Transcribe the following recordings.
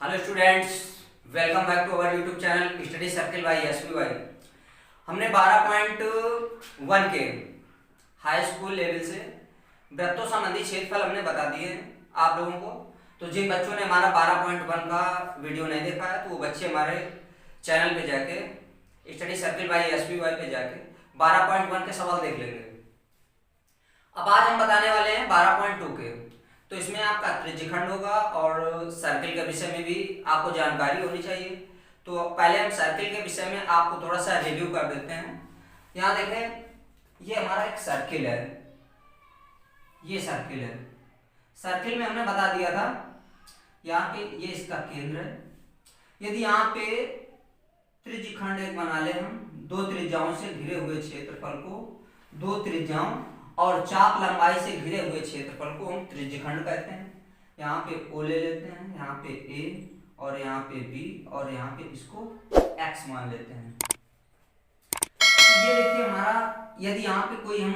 Hello students, welcome back to our YouTube channel study circle by SP Y. हमने 12.1 के high school level से वृत्तों संबंधी क्षेत्रफल हमने बता दिए हैं आप लोगों को। तो जिन बच्चों ने हमारा 12.1 का वीडियो नहीं देखा है तो वो बच्चे हमारे चैनल पे जाके study circle by SP Y पे जाके 12.1 के सवाल देख लेंगे। अब आज हम बताने वाले हैं 12.2 के। तो इसमें आपका त्रिज्यखंड होगा और सर्किल के विषय में भी आपको जानकारी होनी चाहिए। तो पहले हम सर्किल के विषय में आपको थोड़ा सा रिव्यू कर देते हैं। यहाँ देखें, ये हमारा एक सर्किल है, ये सर्किल है। सर्किल में हमने बता दिया था यहाँ पे ये इसका केंद्र है। यदि यहाँ पे त्रिज्यखंड एक बना ले हम, दो त्रिज्याओं से घिरे हुए क्षेत्रफल को, दो त्रिज्याओं और चाप लंबाई से घिरे हुए क्षेत्रफल को हम त्रिज्यखंड कहते हैं। यहाँ पे O ले लेते हैं, यहाँ पे A और यहाँ पे B और यहाँ पे इसको X मान लेते हैं। ये देखिए हमारा, यदि यहाँ पे कोई हम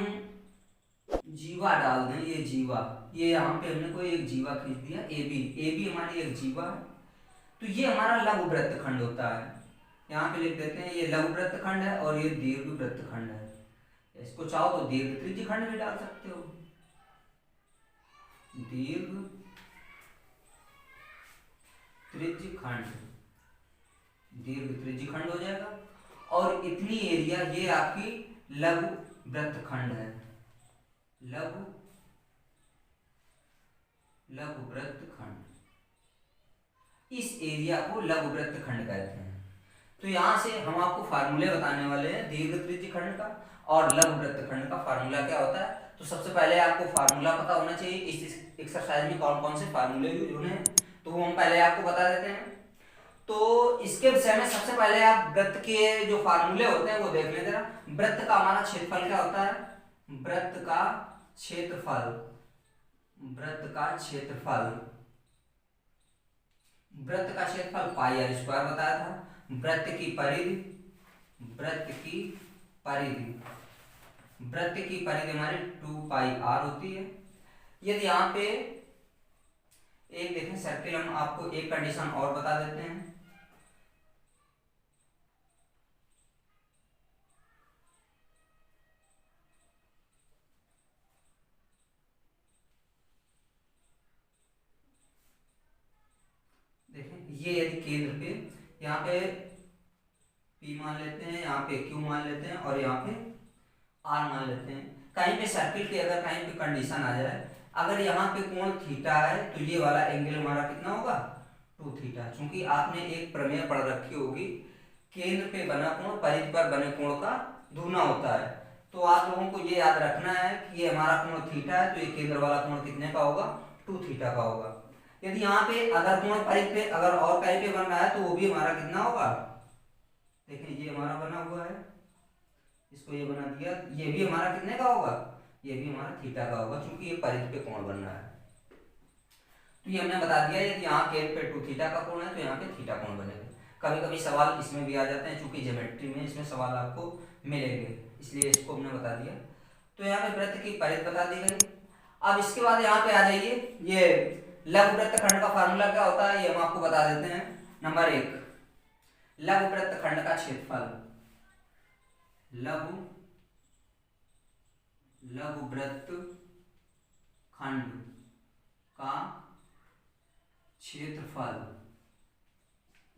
जीवा डाल दें, ये जीवा, ये यहाँ पे हमने कोई एक जीवा खींच दिया AB हमारी एक जीवा है, तो ये हमारा लघु वृत्तखंड होता है। यहाँ पे लिख देते हैं ये लघु वृत्तखंड है और ये दीर्घ वृत्तखंड है। इसको चाहो तो दीर्घ त्रिज्यखंड भी डाल सकते हो, दीर्घ त्रिज्यखंड, दीर्घ त्रिज्यखंड हो जाएगा। और इतनी एरिया ये आपकी लघु वृत्तखंड है, लघु वृत्तखंड। इस एरिया को लघु वृत्तखंड कहते हैं। तो यहां से हम आपको फार्मूले बताने वाले हैं दीर्घ त्रिज्यखंड का और लघु वृत्तखंड का फार्मूला क्या होता है। तो सबसे पहले आपको फार्मूला पता होना चाहिए इस एक्सरसाइज में कौन कौन से फार्मूले यूज होने हैं, तो वो हम पहले आपको बता देते हैं। तो इसके विषय में सबसे पहले आप वृत्त के जो फार्मूले होते हैं वो देख लेते हैं। वृत्त का हमारा क्षेत्रफल क्या होता है, वृत्त का क्षेत्रफल, वृत्त का क्षेत्रफल, वृत्त का क्षेत्रफल पाई आर स्क्वायर बताया था। वृत्त की परिधि, वृत्त की परिधि, वृत्त की परिधि हमारी 2 पाई आर होती है। यदि यहाँ पे एक देखें सर्किल, हम आपको एक कंडीशन और बता देते हैं। देखें ये यदि केंद्र पे यहाँ पे P मान लेते हैं, यहाँ पे Q मान लेते हैं और यहाँ पे R मान लेते हैं। कहीं पे सर्किल की अगर कहीं पे कंडीशन आ जाए, अगर यहाँ पे कोण थीटा है तो ये वाला एंगल हमारा कितना होगा, 2 थीटा। चूंकि आपने एक प्रमेय पढ़ रखी होगी, केंद्र पे बना कोण परिधि पर बने कोण का दूना होता है। तो आप लोगों को ये याद रखना है कि ये हमारा कोण थीटा है तो ये केंद्र वाला कोण कितने का होगा, 2 थीटा का होगा। यदि यहाँ पे अगर कोण परिधि पे अगर और कहीं पे बन रहा है तो वो भी हमारा कितना होगा, देखिए ये हमारा बना हुआ है, इसको ये बना दिया, ये भी हमारा कितने का होगा, ये भी हमारा थीटा का होगा, क्योंकि ये परिधि पे कोण बन रहा है। तो ये हमने बता दिया, यदि यहाँ केंद्र पे 2 थीटा का कोण है तो यहाँ पे थीटा कोण बनेगा। कभी कभी सवाल इसमें भी आ जाते हैं, चूंकि ज्योमेट्री में इसमें सवाल आपको मिलेंगे, इसलिए इसको हमने बता दिया। तो यहाँ पे वृत्त की परिधि बता दी गई। अब इसके बाद यहाँ पे आ जाइए, ये लघु वृत्तखंड का फार्मूला क्या होता है ये हम आपको बता देते हैं। नंबर 1, लघु वृत्तखंड का क्षेत्रफल, लघु वृत्तखंड का क्षेत्रफल,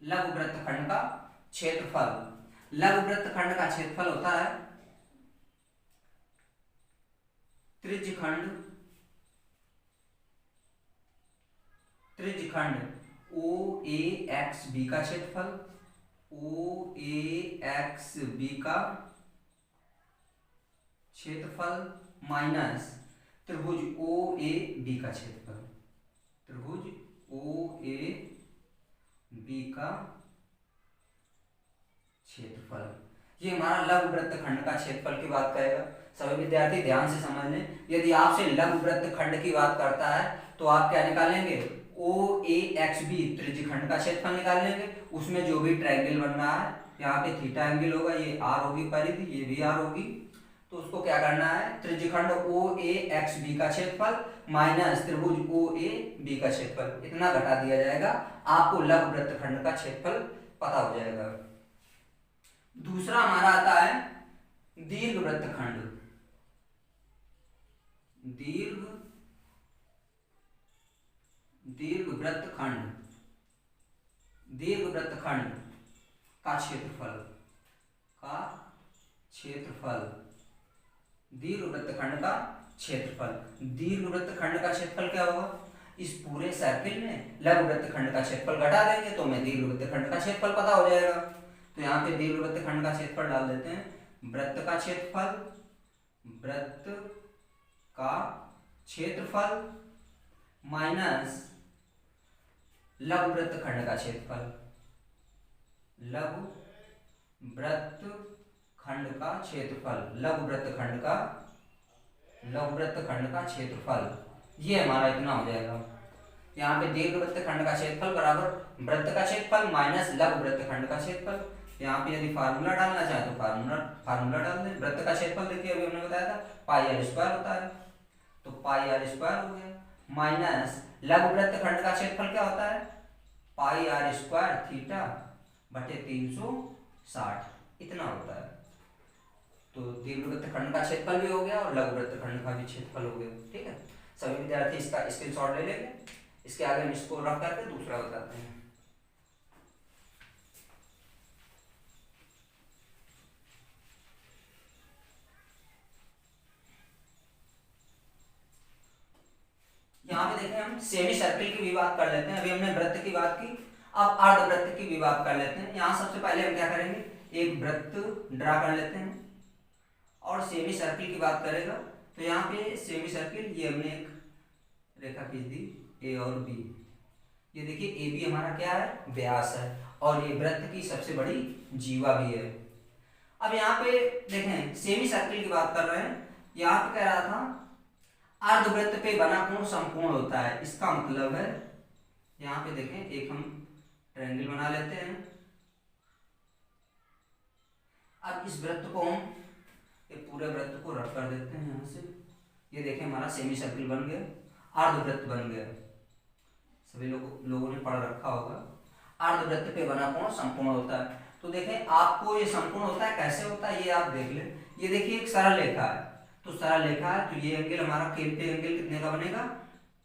लघु वृत्तखंड का क्षेत्रफल, लघु वृत्तखंड का क्षेत्रफल होता है त्रिज्यखंड, त्रिज्यखंड OAXB का क्षेत्रफल, OAXB का क्षेत्रफल माइनस त्रिभुज OAB का क्षेत्रफल, त्रिभुज OAB का क्षेत्रफल। ये हमारा लघु वृत्तखंड का क्षेत्रफल की बात करेगा। सभी विद्यार्थी ध्यान से समझ लें, यदि आपसे लघु वृत्तखंड की बात करता है तो आप क्या निकालेंगे, OAXB त्रिज्यखंड का क्षेत्रफल निकाल लेंगे। उसमें जो भी ट्रायंगल बन रहा है, यहाँ पे थीटा एंगल होगा, ये R होगी परिधि, ये भी R होगी, तो उसको क्या करना है, त्रिज्यखंड OAXB का क्षेत्रफल माइनस त्रिभुज OAB का क्षेत्रफल, इतना घटा दिया जाएगा आपको लघु वृत्तखंड का क्षेत्रफल पता हो जाएगा। दूसरा हमारा आता है दीर्घ वृत्तखंड। दीर्घ वृत्तखंड का क्षेत्रफल दीर्घ वृत्तखंड का क्षेत्रफल क्या होगा, इस पूरे सर्किल में लघु वृत्तखंड का क्षेत्रफल घटा देंगे तो हमें दीर्घ वृत्तखंड का क्षेत्रफल पता हो जाएगा। तो यहाँ पे दीर्घ वृत्तखंड का क्षेत्रफल डाल देते हैं, वृत्त का क्षेत्रफल माइनस लघु वृत्तखंड का क्षेत्रफल। लघु वृत्तखंड का क्षेत्रफल ये हमारा इतना हो जाएगा। यहाँ पे दीर्घ वृत्तखंड का क्षेत्रफल बराबर वृत्त का क्षेत्रफल माइनस लघु वृत्तखंड का क्षेत्रफल। यहाँ पे यदि फार्मूला डालना चाहे तो फार्मूला डाल दें। वृत्त का क्षेत्रफल देखिए अभी हमने बताया था पाई आर स्क्वायर होता है, तो पाई आर स्क्वायर हो गया, माइनस लघु वृत्तखंड का क्षेत्रफल क्या होता है, पाई आर स्क्वायर थीटा बटे 360 इतना होता है। तो दीर्घ वृत्तखंड का क्षेत्रफल भी हो गया और लघु वृत्तखंड का भी क्षेत्रफल हो गया। ठीक है, सभी विद्यार्थी इसका स्क्रीनशॉट ले लेंगे। इसके आगे हम इसको रख करके दूसरा बताते हैं। यहाँ पे देखें हम सेमी सर्किल की भी बात कर लेते हैं। अभी हमने वृत्त की बात की, अब अर्धवृत्त की भी बात कर लेते हैं। यहाँ सबसे पहले हम क्या करेंगे, एक वृत्त ड्रा कर लेते हैं और सेमी सर्किल की बात करेगा। तो यहाँ पे सेमी सर्किल ये हमने एक रेखा खींच दी ए और बी। ये देखिए ए बी हमारा क्या है, व्यास है, और ये वृत्त की सबसे बड़ी जीवा भी है। अब यहाँ पे देखें सेमी सर्किल की बात कर रहे हैं। यहाँ पे कह रहा था अर्धवृत्त पे बना कोण समकोण होता है। इसका मतलब है यहाँ पे देखें एक हम ट्रायंगल बना लेते हैं। अब इस वृत्त को हम पूरे वृत्त को रफ कर देते हैं यहाँ से। ये देखें हमारा सेमी सर्किल बन गया, अर्धवृत्त बन गया। सभी लोगों ने पढ़ रखा होगा अर्धवृत्त पे बना कोण समकोण होता है। तो देखें आपको ये समकोण होता है कैसे होता है ये आप देख लें। ये देखिए एक सरल रेखा है, तो सरल रेखा है तो ये एंगल हमारा केंद्र पे एंगल कितने का बनेगा,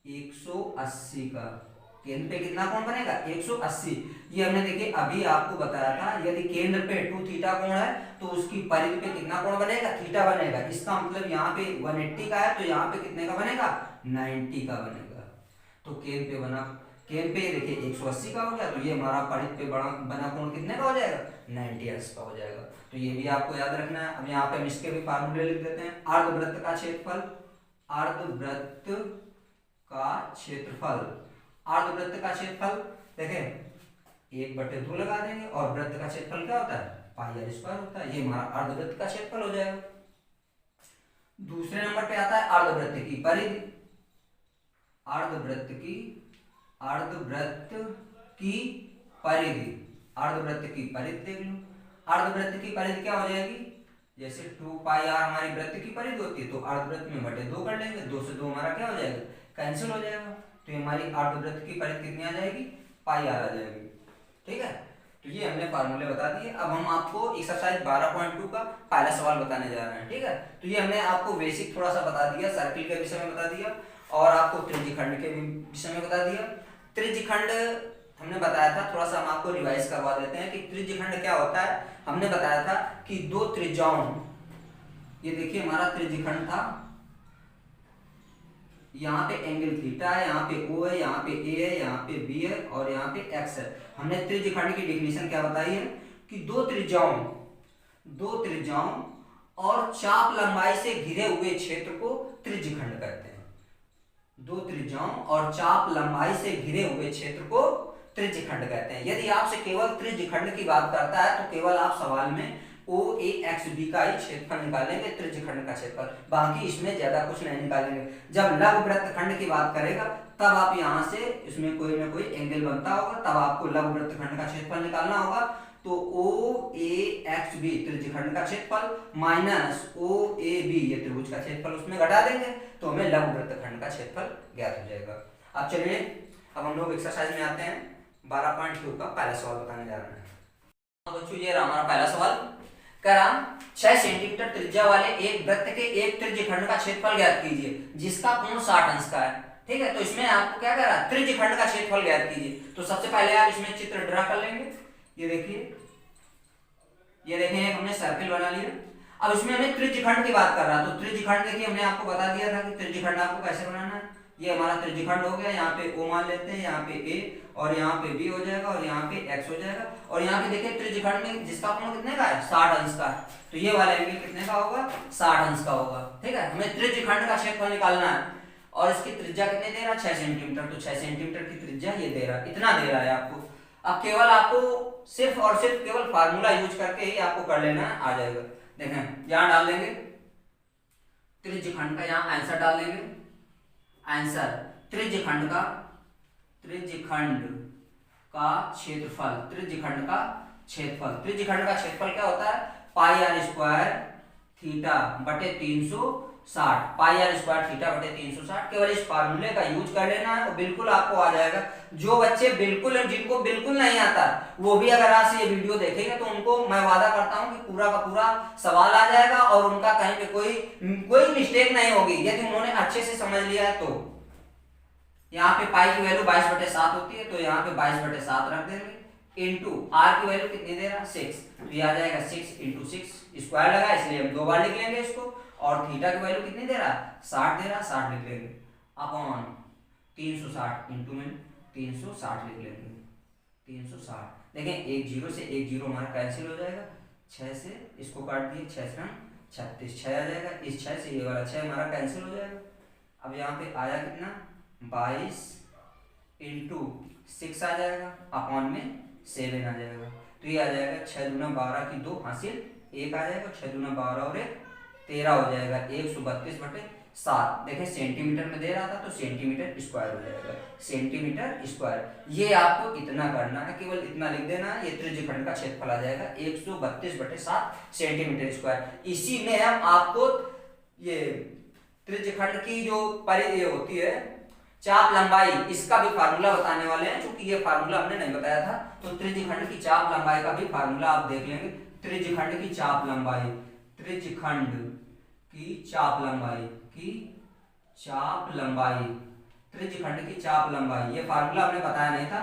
180 का। केंद्र पे कितना कोण बनेगा, 180। ये हमने देखिए अभी आपको बताया था यदि केंद्र पे 2 थीटा कोण है तो उसकी परिधि पे कितना कोण बनेगा, थीटा बनेगा। इसका मतलब यहाँ पे 180 का है तो यहाँ पे कितने का बनेगा, 90 का बनेगा। तो केंद्र पे देखिए 180 का हो गया, तो ये हमारा परिधि पे बना कोण कितने का हो जाएगा, 90 अंश का हो जाएगा। तो ये भी आपको याद रखना है। अब यहाँ पे हम इसके भी फार्मूले लिख देते हैं। अर्धवृत्त का क्षेत्रफल, देखें 1/2 लगा देंगे और वृत्त का क्षेत्रफल क्या होता है, पाई आर स्क्वायर होता है। ये हमारा अर्धवृत्त का क्षेत्रफल हो जाएगा। दूसरे नंबर पे आता है अर्धवृत्त की परिधि। अर्धवृत्त की परिधि देख लो। अर्धवृत्त की परिधि क्या हो जाएगी, जैसे 2 पाई आर हमारी वृत्त की परिधि होती है तो अर्धवृत्त में बटे 2 कर लेंगे, 2 से 2 हमारा क्या हो जाएगा, कैंसिल हो जाएगा। तो हमारी अर्धवृत्त की परिधि कितनी आ जाएगी, पाई आर आ जाएगी। ठीक है, तो ये हमने फार्मूले बता दिए। अब हम आपको एक्सरसाइज 12.2 का पहला सवाल बताने जा रहे हैं। ठीक है, तो ये हमने आपको बेसिक थोड़ा सा बता दिया, सर्किल के विषय में बता दिया और आपको त्रिज्यखंड के विषय में बता दिया। त्रिज्यखंड हमने बताया था, थोड़ा सा हम आपको रिवाइज करवा देते हैं कि त्रिज्यखंड क्या होता है। हमने बताया था कि 2 त्रिज्याओं, ये देखिए हमारा त्रिज्यखंड था, यहाँ पे एंगल थीटा है, यहाँ पे O है, यहाँ पे A है, यहाँ पे B है और यहाँ पे X है। हमने त्रिज्यखंड की डेफिनेशन क्या बताई है कि 2 त्रिज्याओं और चाप लंबाई से घिरे हुए क्षेत्र को त्रिज्यखंड कहते हैं। 2 त्रिज्याओं और चाप लंबाई से घिरे हुए क्षेत्र को त्रिज्यखंड कहते हैं। यदि आपसे केवल त्रिज्यखंड की बात करता है तो केवल आप सवाल में OAXB का ही क्षेत्रफल निकालेंगे, त्रिज्यखंड का क्षेत्रफल, बाकी इसमें ज्यादा कुछ नहीं निकालेंगे। जब लघु वृत्तखंड की बात करेगा तब आप यहाँ से इसमें कोई ना कोई एंगल बनता होगा, तब आपको लघु वृत्तखंड का क्षेत्रफल निकालना होगा। तो OAXB त्रिज्यखंड का क्षेत्रफल माइनस OAB ये त्रिभुज का क्षेत्रफल, उसमें घटा देंगे तो हमें लघु वृत्तखंड का क्षेत्रफल ज्ञात हो जाएगा। अब चलिए अब हम लोग एक्सरसाइज में आते हैं 12.2 का पहला सवाल बताने जा रहे हैं। बच्चों ये रहा हमारा पहला सवाल। करा 6 सेंटीमीटर त्रिज्या वाले एक वृत्त के एक त्रिज्यखंड का क्षेत्रफल ज्ञात कीजिए जिसका कोण 60 अंश का है। ठीक है, तो इसमें आपको क्या करा, त्रिज्यखंड का क्षेत्रफल ज्ञात कीजिए। तो सबसे पहले आप इसमें चित्र ड्रा कर लेंगे। ये देखिए, ये देखें हमने सर्किल बना लिया। अब इसमें हमें त्रिज्यखंड की बात कर रहा है, तो त्रिज्यखंड देखिए हमने आपको बता दिया था कि त्रिज्यखंड आपको कैसे बनाना है। ये हमारा त्रिज्यखंड हो गया, यहाँ पे O मान लेते हैं, यहाँ पे A और यहाँ पे B हो जाएगा और यहाँ पे X हो जाएगा। और यहाँ पे देखिए त्रिज्यखंड में जिसका कोण कितने का है, 60 अंश का है, तो ये वाला एंगल कितने का होगा, 60 अंश का होगा। ठीक है, हमें त्रिज्यखंड का क्षेत्रफल निकालना है और इसकी त्रिज्या कितने दे रहा है, 6 सेंटीमीटर। तो 6 सेंटीमीटर की त्रिज्या ये दे रहा है, इतना दे रहा है आपको। अब केवल आपको सिर्फ और सिर्फ केवल फार्मूला यूज करके ही आपको कर लेना है, आ जाएगा। देखें यहाँ डाल देंगे त्रिज्यखंड का, यहाँ आंसर डाल देंगे। आंसर त्रिज्यखंड का क्षेत्रफल, त्रिज्यखंड का क्षेत्रफल क्या होता है, पाई आर स्क्वायर थीटा बटे 360, पाई आर स्क्वायर थीटा बटे 360। केवल इस फार्मूले का यूज कर लेना है तो बिल्कुल आपको आ जाएगा। जो बच्चे बिल्कुल जिनको बिल्कुल नहीं आता वो भी अगर आज से ये वीडियो देखेंगे तो उनको मैं वादा करता हूं कि पूरा का पूरा सवाल आ जाएगा और उनका कहीं पे कोई मिस्टेक नहीं होगी यदि उन्होंने अच्छे से समझ लिया है। तो यहाँ पे पाई की वैल्यू 22/7 होती है, तो यहाँ पे 22/7 रख देंगे, इंटू आर की वैल्यू कितनी दे रहा, 6, तो ये आ जाएगा 6 × 6, स्क्वायर लगा इसलिए हम 2 बार लिख लेंगे इसको। और थीटा की वैल्यू कितनी दे रहा, 60 दे रहा, 60 लिख लेंगे अपॉन 360 इंटू में 360 लिख लेंगे, 360। देखें एक 0 से एक 0 हमारा कैंसिल हो जाएगा, 6 से इसको काट दिए, 6 से 36, 6 आ जाएगा, इस 6 से ये वाला 6 हमारा कैंसिल हो जाएगा। अब यहाँ पे आया कितना, 22 इंटू 6 आ जाएगा, अपॉन में 7 आ जाएगा, तो ये आ जाएगा 6 दूना 12 की 2 हासिल 1 आ जाएगा, 6 दूना 12 और 1 13 हो जाएगा, 132/7। देखें सेंटीमीटर में दे रहा था तो सेंटीमीटर स्क्वायर हो जाएगा, सेंटीमीटर स्क्वायर। ये आपको इतना करना है, केवल इतना लिख देना है, ये त्रिज्यखंड का क्षेत्रफल आ जाएगा 132/7 सेंटीमीटर स्क्वायर। इसी में हम आपको ये त्रिज्यखंड की जो परिधि होती है, चाप लंबाई, इसका भी फार्मूला बताने वाले हैं। चूंकि ये फार्मूला हमने नहीं बताया था तो त्रिज्यखंड की चाप लंबाई का भी फार्मूला आप देख लेंगे। त्रिज्यखंड की चाप लंबाई, त्रिज्यखंड की चाप लंबाई, ये फार्मूला हमने बताया नहीं था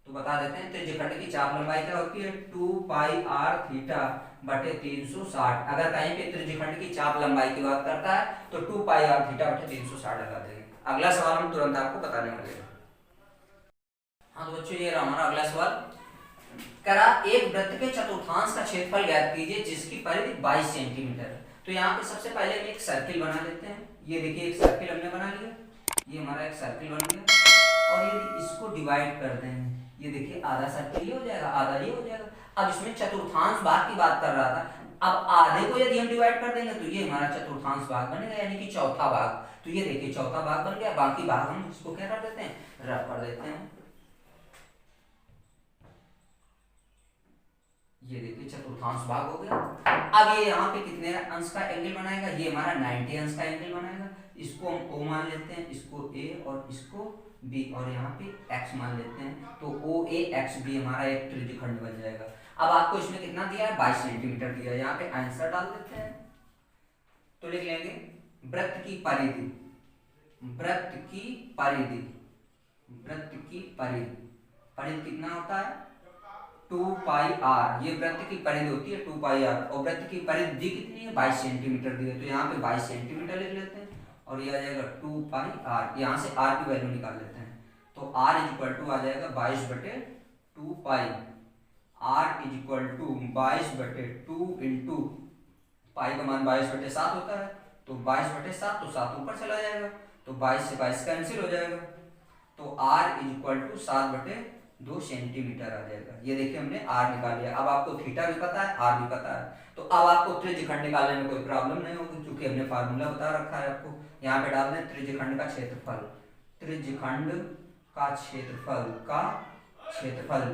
तो बता देते हैं। त्रिज्यखंड की चाप लंबाई क्या होती है, 2 पाई r थीटा बटे 360। अगर कहीं पे त्रिज्यखंड की चाप लंबाई की बात करता है तो 2 पाई r थीटा बटे 360 लगा देंगे। अगला सवाल हम तुरंत आपको बताने वाले हैं। हाँ तो बच्चों ये रहा हमारा अगला सवाल। करा एक वृत्त के चतुर्थांश का क्षेत्रफल ज्ञात कीजिए जिसकी परिधि 22 सेंटीमीटर है। तो यहाँ पे सबसे पहले हम एक सर्किल बना लेते हैं। ये देखिए एक सर्किल हमने बना लिया, ये हमारा एक सर्किल बन गया। और यदि इसको डिवाइड कर दें, ये देखिए आधा सर्किल ये हो जाएगा, आधा ये हो जाएगा। अब इसमें चतुर्थांश भाग की बात कर रहा था, अब आधे को यदि हम डिवाइड कर देंगे तो ये हमारा चतुर्थांश भाग बनेगा, यानी कि चौथा भाग। तो ये देखिए चौथा भाग बन गया, बाकी भाग हम इसको क्या कर देते हैं, रफ कर देते हैं। ये देखिए चतुर्थांश भाग हो गया। अब ये यहाँ पे कितने अंश का एंगल बनाएगा, ये हमारा 90 अंश का एंगल बनाएगा। इसको हम O मान लेते हैं, इसको A और इसको B, और यहाँ पे X मान लेते हैं। तो OAXB हमारा एक त्रिज्यखंड बन जाएगा। अब आपको इसमें कितना दिया है, 22 सेंटीमीटर दिया है। यहाँ पे आंसर डाल देते हैं तो लिख लेंगे वृत्त की परिधि, परिधि कितना होता है, 2 पाई r। ये वृत्त की परिधि होती है 2 पाई r, और वृत्त की परिधि कितनी है, 22 सेंटीमीटर दी है। तो यहाँ पे 22 सेंटीमीटर लिख लेते हैं और ये आ जाएगा 2 पाई r। यहाँ से r की वैल्यू निकाल लेते हैं तो r = आ जाएगा 22/2 पाई, r = 22/2 इंटू पाई का मान 22/7 होता है, तो 22/7, तो 7 ऊपर चला जाएगा, तो 22 से 22 कैंसिल हो जाएगा, तो r = 7/2 सेंटीमीटर आ जाएगा। ये देखिए हमने r निकाल लिया। अब आपको थीटा भी पता है, r भी पता है, तो अब आपको त्रिज्यखंड निकालने में कोई प्रॉब्लम नहीं होगी क्योंकि हमने फार्मूला बता रखा है आपको। यहाँ पे डाल दें त्रिज्यखंड का क्षेत्रफल।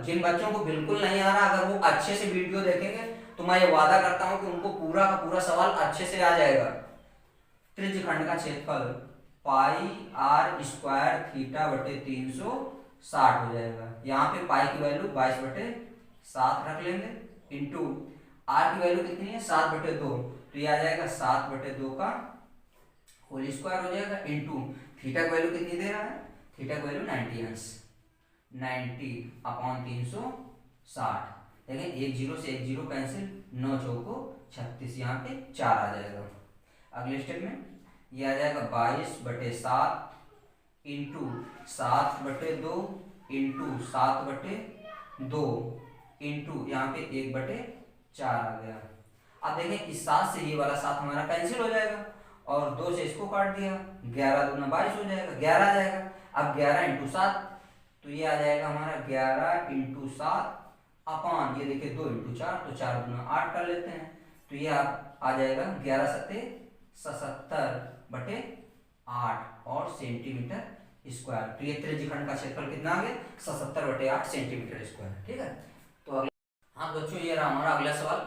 जिन बच्चों को बिल्कुल नहीं आ रहा, अगर वो अच्छे से वीडियो देखेंगे तो मैं ये वादा करता हूँ कि उनको पूरा का पूरा सवाल अच्छे से आ जाएगा। त्रिज्यखंड का क्षेत्रफल पाई r² थीटा बटे 360 60 हो जाएगा। यहाँ पे पाई की वैल्यू 22/7 रख लेंगे, इंटू आर की वैल्यू कितनी है 7/2, तो ये आ जाएगा 7/2 का होल स्क्वायर हो जाएगा, इंटू थीटा की वैल्यू कितनी दे रहा है, थीटा की वैल्यू 90 अंश, 90/360। देखें एक जीरो से एक जीरो कैंसिल, 9 चौको 36, यहाँ पे 4 आ जाएगा। अगले स्टेप में ये आ जाएगा 22/7 इंटू 7/2 इंटू 7/2 इंटू यहाँ पे 1/4 आ गया। अब देखें इस 7 से ये वाला 7 हमारा कैंसिल हो जाएगा, और 2 से इसको काट दिया, 11 दूना 22 हो जाएगा, 11 आ जाएगा। अब 11 इंटू 7, तो ये आ जाएगा हमारा 11 इंटू 7 अपान, ये देखिए 2 इंटू 4, तो 4 दूना 8 कर लेते हैं, तो ये आ जाएगा 11 सत्ते 77/8 और सेंटीमीटर स्क्वायर। तो ये त्रिज्यखंड का क्षेत्रफल कितना आ गया 77/8 सेंटीमीटर स्क्वायर। ठीक है, तो अगला, हाँ बच्चों ये रहा हमारा अगला सवाल।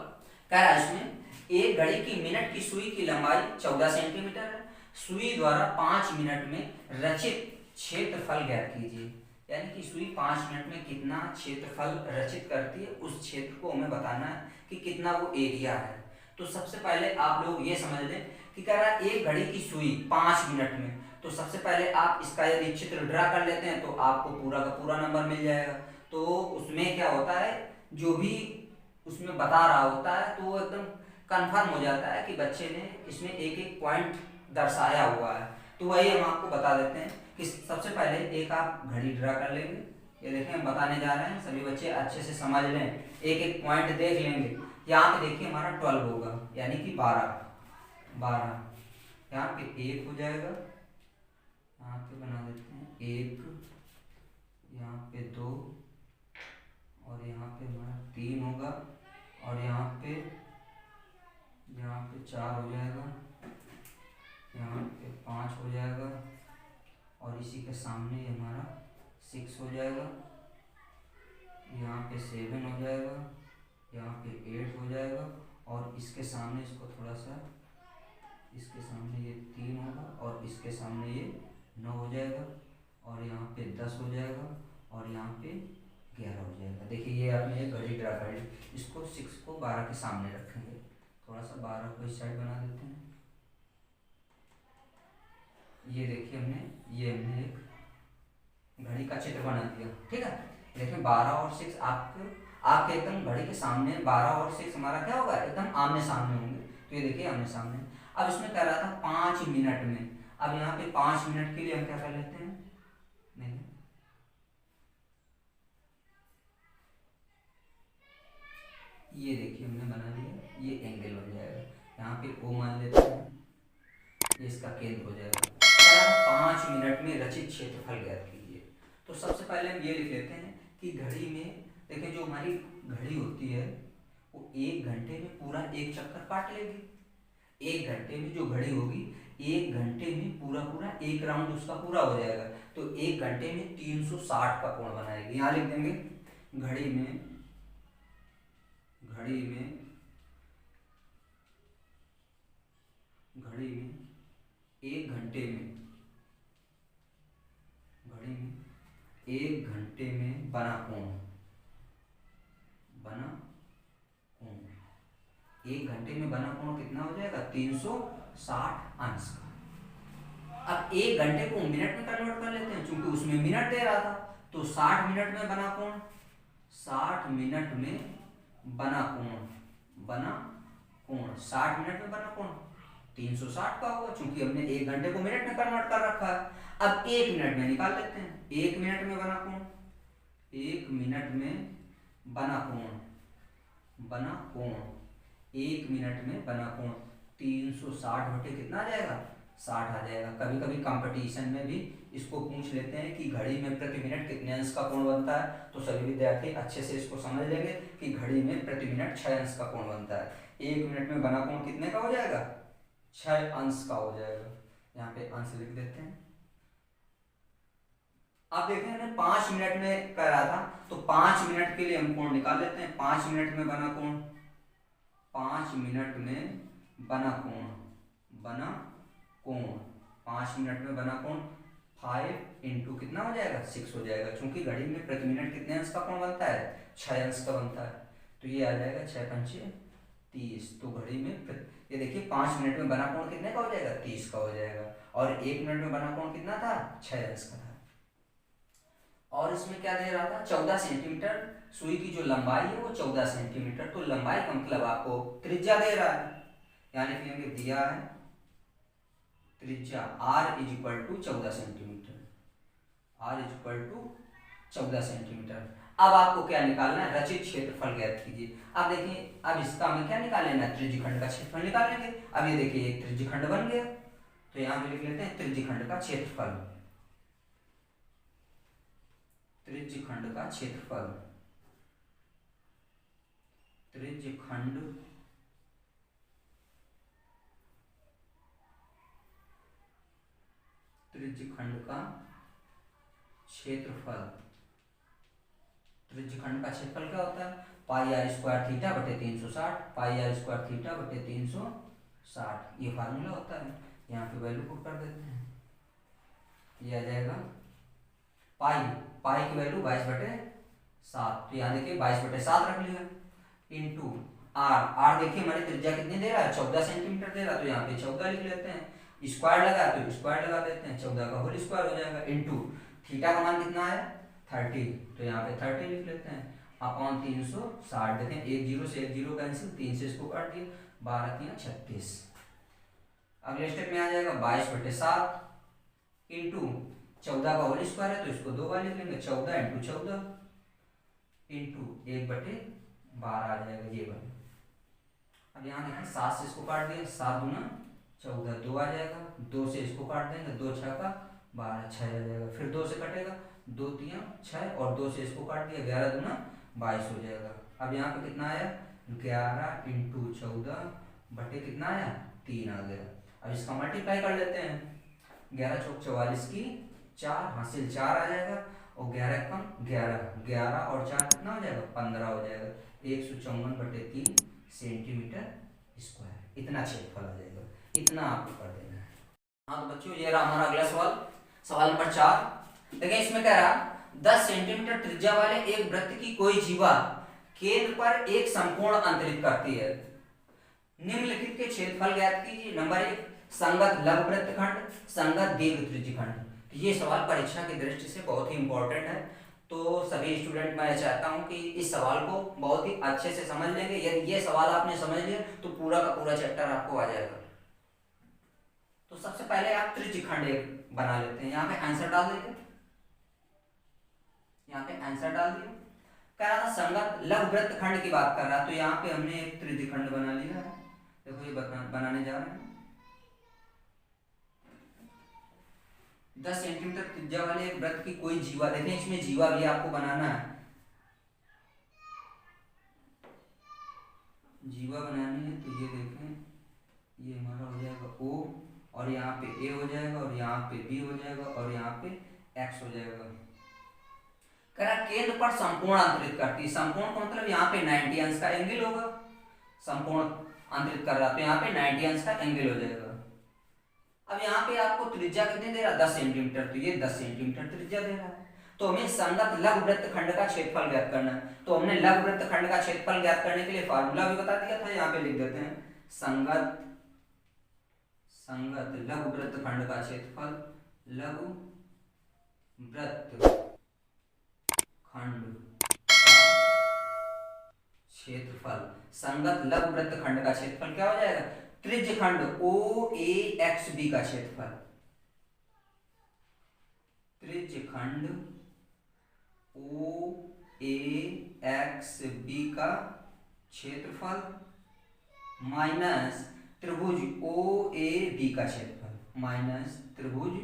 कह रहा है इसमें एक घड़ी की मिनट की सुई की लंबाई 14 सेंटीमीटर है, सुई द्वारा 5 मिनट में रचित क्षेत्रफल ज्ञात कीजिए। यानी कि सुई 5 मिनट में कितना क्षेत्रफल रचित करती है, उस क्षेत्र को हमें बताना है कि कितना वो एरिया है। तो सबसे पहले आप लोग ये समझ लें कि कह रहा है एक घड़ी की सुई 5 मिनट में, तो सबसे पहले आप इसका यदि चित्र ड्रा कर लेते हैं तो आपको पूरा का पूरा नंबर मिल जाएगा। तो उसमें क्या होता है, जो भी उसमें बता रहा होता है तो वो एकदम कंफर्म हो जाता है कि बच्चे ने इसमें एक एक पॉइंट दर्शाया हुआ है। तो वही हम आपको बता देते हैं कि सबसे पहले एक आप घड़ी ड्रा कर लेंगे। ये देखें हम बताने जा रहे हैं, सभी बच्चे अच्छे से समझ लें, एक एक पॉइंट देख लेंगे। यहाँ पे देखिए हमारा 12 होगा, यानी कि 12, यहाँ पे 1 हो जाएगा, यहाँ पे बना देते हैं 1, यहाँ पे 2, और यहाँ पे हमारा 3 होगा, और यहाँ पे 4 हो जाएगा, यहाँ पे 5 हो जाएगा, और इसी के सामने हमारा 6 हो जाएगा, यहाँ पे 7 हो जाएगा, यहाँ पे 8 हो जाएगा, और इसके सामने इसको थोड़ा सा, इसके सामने ये 3 होगा, और इसके सामने ये 9 हो जाएगा, और यहाँ पे 10 हो जाएगा, और यहाँ पे 11 हो जाएगा। देखिए ये आपने एक घड़ी ड्रा कर ली, इसको 6 को 12 के सामने रखेंगे, थोड़ा सा 12 को इस साइड बना देते हैं। ये देखिए हमने एक घड़ी का चित्र बना दिया। ठीक है, देखिए 12 और 6 आपके एकदम घड़ी के सामने, 12 और 6 हमारा क्या होगा, एकदम आमने सामने होंगे। तो ये देखिए आमने सामने। अब इसमें कह रहा था 5 मिनट में, अब यहाँ पे 5 मिनट के लिए हम क्या कर लेते हैं, नहीं ये देखिए हमने बना लिया, ये एंगल बन जाएगा, यहाँ पे O मान लेते हैं, ये इसका केंद्र हो जाएगा। 5 मिनट में रचित क्षेत्रफल ज्ञात कीजिए। तो सबसे पहले हम ये लिख लेते हैं कि घड़ी में देखिए जो हमारी घड़ी होती है वो 1 घंटे में पूरा एक चक्कर काट लेगी। 1 घंटे में जो घड़ी होगी 1 घंटे में पूरा एक राउंड उसका पूरा हो जाएगा, तो 1 घंटे में 360 का कोण बनाएगी। यहाँ लिख देंगे घड़ी में 1 घंटे में बना कोण 1 घंटे में बना कोण कितना हो जाएगा 360 अंश का। अब 1 घंटे को मिनट में कन्वर्ट कर लेते हैं, क्योंकि उसमें मिनट दे रहा था, तो 60 मिनट में बना कोण, 60 मिनट में बना कोण 60 मिनट में बना कोण 360 का होगा, क्योंकि हमने 1 घंटे को मिनट में कन्वर्ट कर रखा है। अब 1 मिनट में निकाल लेते हैं, 1 मिनट में बना कोण, 1 मिनट में बना कोण 1 मिनट में बना कोण 360 बटे कितना आ जाएगा 60 आ जाएगा। कभी कभी कंपटीशन में भी इसको पूछ लेते हैं कि घड़ी में प्रति मिनट कितने अंश का कोण बनता है, तो सभी विद्यार्थी अच्छे से इसको समझ लेंगे कि घड़ी में प्रति मिनट 6 अंश का कोण बनता है। 1 मिनट में बना कोण कितने का हो जाएगा 6 अंश का हो जाएगा। यहाँ पे अंश लिख देते हैं। आप देखते हैं 5 मिनट में कह रहा था, तो 5 मिनट के लिए हम कोण निकाल लेते हैं। 5 मिनट में बना कोण 5 मिनट में बना कोण 5 मिनट में बना कोण 5 इंटू कितना हो जाएगा 6 हो जाएगा, क्योंकि घड़ी में प्रति मिनट कितने अंश का कोण बनता है 6 अंश का बनता है, तो ये आ जाएगा 6 पंचे 30। तो घड़ी में ये देखिए 5 मिनट में बना कोण कितने का हो जाएगा 30 का हो जाएगा, और 1 मिनट में बना कोण कितना था 6 अंश का था। और इसमें क्या दे रहा था 14 सेंटीमीटर, सुई की जो लंबाई है वो 14 सेंटीमीटर, तो लंबाई का मतलब आपको त्रिज्या दे रहा है, यानी कि हमें दिया है त्रिज्या r is equal to 14 centimetre, r is equal to 14 centimetre. अब आपको क्या निकालना है रचित क्षेत्रफल ज्ञात कीजिए। अब देखिए अब इसका हमें क्या निकाल लेना है त्रिज्यखंड का क्षेत्रफल निकाल लेंगे। अब ये देखिए एक त्रिज्यखंड बन गया, तो यहाँ पे लिख लेते हैं त्रिज्यखंड का क्षेत्रफल, त्रिज्यखंड का क्षेत्रफल, त्रिज्यखंड त्रिज्यखंड का क्षेत्रफल। त्रिज्यखंड का क्षेत्रफल क्या होता है पाई आर स्क्वायर थीटा बटे 360, पाई आर स्क्वायर थीटा बटे 360, ये फार्मूला होता है। यहाँ पे वैल्यू पुट कर देते हैं, ये आ जाएगा पाई, पाई की वैल्यू 22/7, तो यहाँ देखिए 22/7 रख लिया, इंटू आर, आर देखिए हमारी त्रिज्या कितनी दे रहा है 14 सेंटीमीटर दे रहा है, तो यहाँ पे 14 लिख लेते हैं, स्क्वायर लगा तो स्क्वायर लगा देते हैं, 14 का होल स्क्वायर हो जाएगा, इंटू थीटा का मान कितना है 30, तो यहाँ पे 30 लिख लेते हैं, अपॉन 360। देखें एक जीरो से एक जीरो कैंसिल, 3 से इसको काट दिया, 12 3 36। अगले स्टेप में आ जाएगा 22/7 इंटू 14 का होल स्क्वायर है तो इसको 2 बार लिख लेंगे, 14 इंटू 14 इंटू 1/12 आ जाएगा ये बने। अब यहाँ देखें 7 से इसको काट दिया, 7 दूना 14, 2 आ जाएगा, 2 से इसको काट देंगे, 2 6 का 12, 6 आ जाएगा, फिर 2 से कटेगा, 2 3 6 और 2 से इसको काट दिया, 11 दूना 22 हो जाएगा। अब यहाँ पे कितना आया 11 इंटू 14 बटे कितना आया 3 आ गया। अब इसका मल्टीप्लाई कर लेते हैं, 11 चौक 44 की 4 हासिल 4 आ जाएगा, और 11 कम 11, 11 और 4 कितना हो जाएगा 15 हो जाएगा, 154/3 सेंटीमीटर स्क्वायर, इतना क्षेत्रफल आ जाएगा, इतना आपको कर देना है। हाँ तो बच्चों ये रहा हमारा अगला सवाल, सवाल नंबर 4। देखिए इसमें कह रहा 10 सेंटीमीटर त्रिज्या वाले एक वृत्त की कोई जीवा केंद्र पर एक समकोण अंतरित करती है, निम्नलिखित के क्षेत्रफल ज्ञात कीजिए। नंबर 1 संगत लघु वृत्तखंड, संगत दीर्घ त्रिज्यखंड। ये सवाल परीक्षा की दृष्टि से बहुत ही इंपॉर्टेंट है, तो सभी स्टूडेंट मैं चाहता हूं कि इस सवाल को बहुत ही अच्छे से समझ लेंगे। यदि ये सवाल आपने समझ लिया तो पूरा का पूरा चैप्टर आपको आ जाएगा। तो सबसे पहले आप त्रिज्यखंड एक बना लेते हैं, यहाँ पे आंसर डाल देंगे, यहाँ पे आंसर डाल दिया। कह रहा था संगत लघु वृत्तखंड की बात कर रहा, तो यहाँ पे हमने एक त्रिज्यखंड बना लिया है, देखो ये बनाने जा रहे हैं। 10 सेंटीमीटर त्रिज्या वाले एक वृत्त की कोई जीवा, देखें इसमें जीवा भी आपको बनाना है, जीवा बनानी है, तो ये देखें ये हमारा हो जाएगा O, और यहाँ पे A हो जाएगा, और यहाँ पे B हो जाएगा, और यहाँ पे X हो जाएगा। कह रहा केंद्र पर समकोण अंतरित करती है, समकोण का मतलब यहाँ पे 90 अंश का एंगल होगा, समकोण अंतरित कर रहा तो यहाँ पे 90 अंश का एंगल हो जाएगा। अब यहाँ पे आपको त्रिज्या कितने दे रहा 10 सेंटीमीटर, तो ये 10 सेंटीमीटर त्रिज्या दे रहा है, तो हमें संगत लघु वृत्तखंड का क्षेत्रफल ज्ञात करना है। तो हमने लघु वृत्तखंड का क्षेत्रफल ज्ञात करने के लिए फार्मूला भी बता दिया था, यहाँ पे लिख देते हैं संगत लघु वृत्तखंड का क्षेत्रफल, लघु वृत्तखंड क्षेत्रफल, संगत लघु वृत्तखंड का क्षेत्रफल क्या हो जाएगा त्रिज्यखंड OAXB का क्षेत्रफल, त्रिज्यखंड OAXB का क्षेत्रफल माइनस त्रिभुज OAB का क्षेत्रफल, माइनस त्रिभुज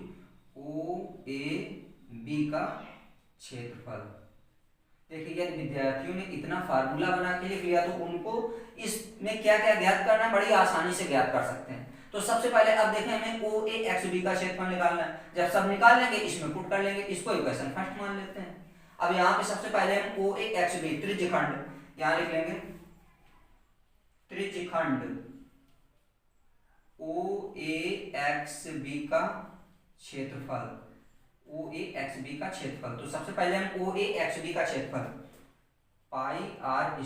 OAB का क्षेत्रफल। देखिए यदि विद्यार्थियों ने इतना फार्मूला बना के लिख लिया तो उनको इसमें क्या क्या ज्ञात करना है बड़ी आसानी से ज्ञात कर सकते हैं। तो सबसे पहले अब देखें हमें OAXB का क्षेत्रफल निकालना है, जब सब निकाल लेंगे इसमें पुट कर लेंगे, इसको इक्वेशन फर्स्ट मान लेते हैं। अब यहाँ पे सबसे पहले हम OAXB त्रिज्यखंड यहाँ लिख लेंगे, त्रिज्यखंड OAXB का क्षेत्रफल, ओ ए एक्स बी का क्षेत्रफल। तो सबसे पहले हम ओ ए एक्स बी का क्षेत्रफल पाई आर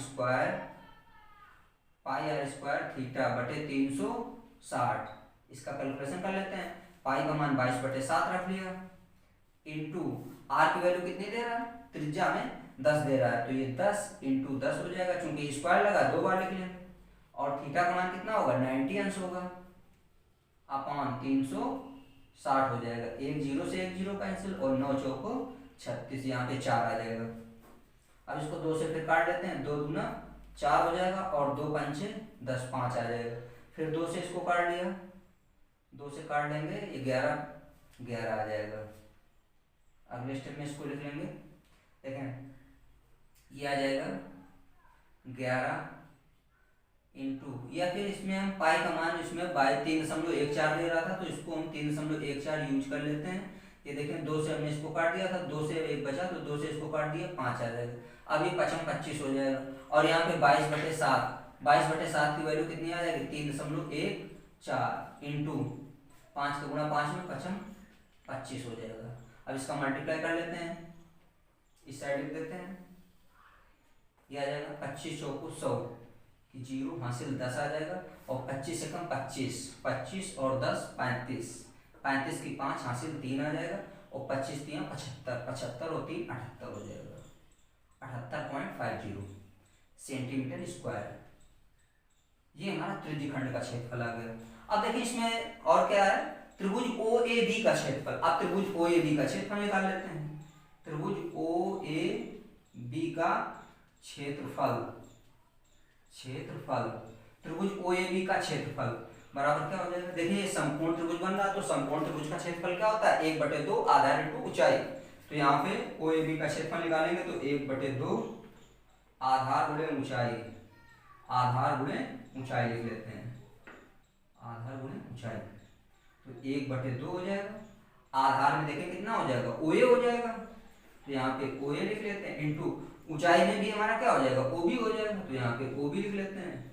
स्क्वायर थीटा बटे 360 इसका कैलकुलेशन कर लेते हैं। पाई का मान 22/7 रख लिया, इंटू आर की वैल्यू कितनी दे रहा है, त्रिज्या में 10 दे रहा है, तो ये 10 × 10 हो जाएगा, चूंकि स्क्वायर लगा 2 बार लिख लिया। और थीटा का मान कितना होगा, 90 अंश होगा, अपॉन 360 हो जाएगा। एक जीरो से एक जीरो कैंसिल, और 9 चौको 36, यहाँ पे 4 आ जाएगा। अब इसको 2 से फिर काट लेते हैं, 2 दूना 4 हो जाएगा, और 2 पंचे 10, 5 आ जाएगा। फिर 2 से इसको काट लिया, 2 से काट लेंगे, ये 11 आ जाएगा। अगले स्टेप में इसको लिख लेंगे, देखें ये आ जाएगा 11 इंटू, या फिर इसमें हम पाई का मान इसमें 3.14 दे रहा था, तो इसको हम 3.14 यूज कर लेते हैं। ये देखें 2 से हमने इसको काट दिया था, 2 से 1 बचा, तो 2 से इसको काट दिया, 5 आ जाएगा। अब ये 25 हो जाएगा, और यहाँ पे 22/7 की वैल्यू कितनी आ जाएगी, 3.14 इंटू 5 का गुणा 5 में 25 हो जाएगा। अब इसका मल्टीप्लाई कर लेते हैं, इस साइड लिख देते हैं, यह आ जाएगा 25 चौको 100 कि 0 हासिल 10 आ जाएगा, और 25 से कम 25 और 10 35 की 5 हासिल 3 आ जाएगा, और 25 3 75 और 3 78 हो जाएगा, 78.50 सेंटीमीटर स्क्वायर। ये हमारा त्रिज्यखंड का क्षेत्रफल आ गया। अब देखिए इसमें और क्या है, त्रिभुज ओ ए बी का क्षेत्रफल। अब त्रिभुज ओ ए बी का क्षेत्रफल निकाल लेते हैं। त्रिभुज ओ ए बी का क्षेत्रफल त्रिभुज ओ ए बी का क्षेत्रफल बराबर क्या हो जाएगा, देखिए समकोण त्रिभुज बन रहा है, तो समकोण त्रिभुज का क्षेत्रफल क्या होता है, 1/2 आधार इंटू ऊंचाई। तो यहाँ पे ओ ए बी का क्षेत्रफल निकालेंगे, तो 1/2 आधार गुणे ऊंचाई, लिख लेते हैं, आधार गुणे ऊंचाई, तो 1/2 हो जाएगा। आधार में देखें कितना हो जाएगा, ओ ए हो जाएगा, तो यहाँ पे ओ ए लिख लेते हैं, इंटू ऊंचाई में भी हमारा क्या हो जाएगा, ओ बी हो जाएगा, तो यहाँ पे ओ बी लिख लेते हैं।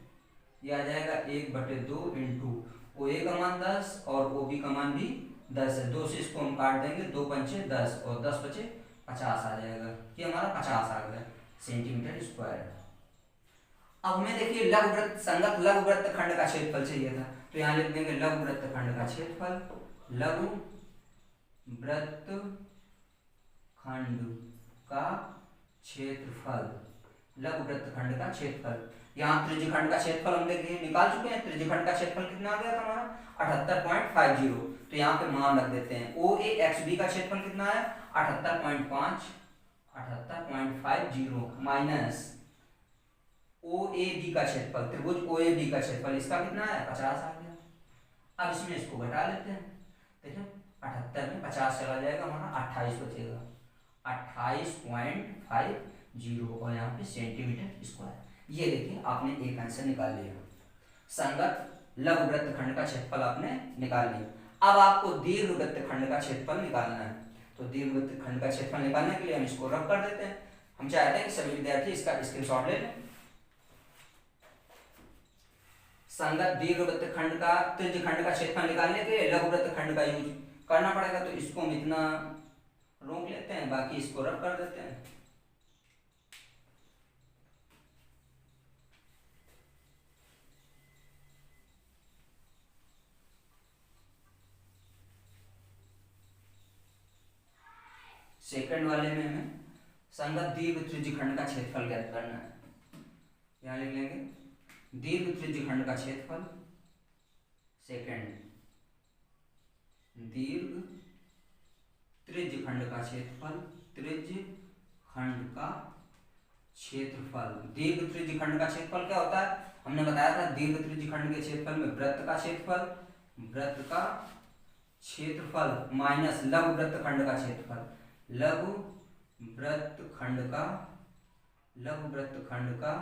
ये आ जाएगा 1/2 इंटू ओ ए का मान 10 और ओ बी का मान भी 10 है, 2 से इसको हम काट देंगे, 2 पंचे 10 और 10 बचे 50 आ जाएगा। ये हमारा 50 आ गया सेंटीमीटर स्क्वायर। अब हमें देखिए लघुवृत्त संगत लघुवृत्त खंड का क्षेत्रफल चाहिए था, तो यहाँ लिख देंगे लघुवृत्त खंड का क्षेत्रफल, लघुवृत्त खंड का क्षेत्रफल, लघुवृत्त खंड का क्षेत्रफल। यहाँ त्रिज्यखंड का क्षेत्रफल हम देखिए निकाल चुके हैं। त्रिज्यखंड का क्षेत्रफल कितना आ गया था हमारा, 78.50। तो यहाँ पे मान रख देते हैं। ओ ए एक्स बी का क्षेत्रफल कितना है, 78.50 माइनस ओ ए बी का क्षेत्रफल, त्रिभुज ओ ए बी का क्षेत्रफल इसका कितना है, 50 आ गया। अब इसमें इसको घटा लेते हैं, देखिए 78 में 50 चला जाएगा, हमारा 28 बचेगा, 28.50, और यहाँ पे सेंटीमीटर स्क्वायर। ये देखिए आपने एक आंसर निकाल लिया। संगत लघुवृत्त खंड का क्षेत्रफल आपने निकाल लिया। अब आपको दीर्घवृत्त खंड का क्षेत्रफल निकालना है, तो दीर्घवृत्त खंड का क्षेत्रफल निकालने के लिए हम इसको रब कर देते हैं। हम चाहते हैं कि सभी विद्यार्थी इसका स्क्रीनशॉट ले लें। संगत दीर्घवृत्त खंड का त्रिज्यखंड का क्षेत्रफल निकालने के लिए लघुवृत्त खंड का यूज करना पड़ेगा, तो इसको हम इतना रोक लेते हैं, बाकी इसको रब कर देते हैं। सेकंड वाले में हमें संगत दीर्घ त्रिज्यखंड का क्षेत्रफल ज्ञात करना है। यहां लिख लेंगे दीर्घ त्रिज्यखंड का क्षेत्रफल, सेकंड दीर्घ त्रिज्यखंड का क्षेत्रफल, त्रिज्यखंड का क्षेत्रफल। दीर्घ त्रिज्यखंड का क्षेत्रफल क्या होता है, हमने बताया था दीर्घ त्रिज्यखंड के क्षेत्रफल में वृत्त का क्षेत्रफल माइनस लघुवृत्त खंड का क्षेत्रफल, लघुवृत्त खंड का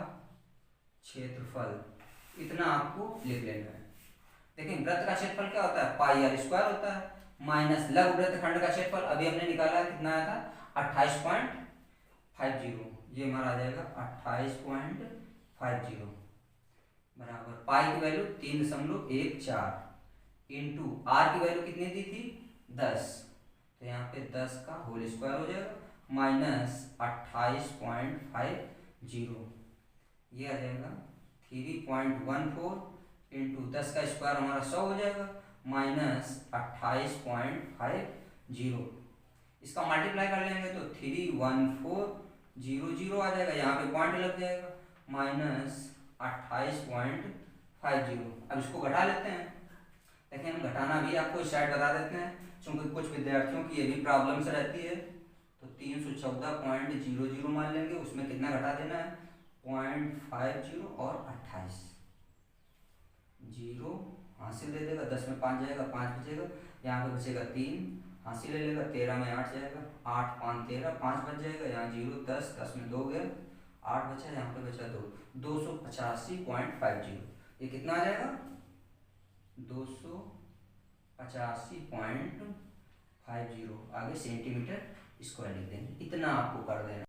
क्षेत्रफल, इतना आपको लिख लेना है। देखिए वृत्त का क्षेत्रफल क्या होता है, पाई आर स्क्वायर होता है, माइनस लघुवृत्त खंड का क्षेत्रफल अभी हमने निकाला कितना आया था, 28.50। ये हमारा आ जाएगा 28.50 बराबर पाई की वैल्यू 3.14 इंटू आर की वैल्यू कितनी दी थी, 10, तो यहाँ पे 10 का होल स्क्वायर हो जाएगा -28.50, ये आ जाएगा 3.14 इंटू 10 का स्क्वायर हमारा 100 हो जाएगा -28.50। इसका मल्टीप्लाई कर लेंगे तो 31400 आ जाएगा, यहाँ पे पॉइंट लग जाएगा -28.50। अब इसको घटा लेते हैं। देखिए हम घटाना भी आपको स्टार्ट बता देते हैं, क्योंकि कुछ विद्यार्थियों की ये भी प्रॉब्लम्स रहती है। तो 314.00 मान लेंगे, उसमें कितना घटा देना है 0.50 और 28, 0 हासिल दे देगा, 10 में 5 जाएगा, 5 बचेगा, यहाँ पे बचेगा 3 हासिल ले लेगा, 13 में 8 जाएगा, 8 5 13, 5 बच जाएगा, यहाँ 0 10, 10 में 2 गया, 8 बचा, यहाँ पे बचा 2, 285.50। ये कितना आ जाएगा 285.50, आगे सेंटीमीटर स्क्वायर लिख देंगे, इतना आपको कर देना।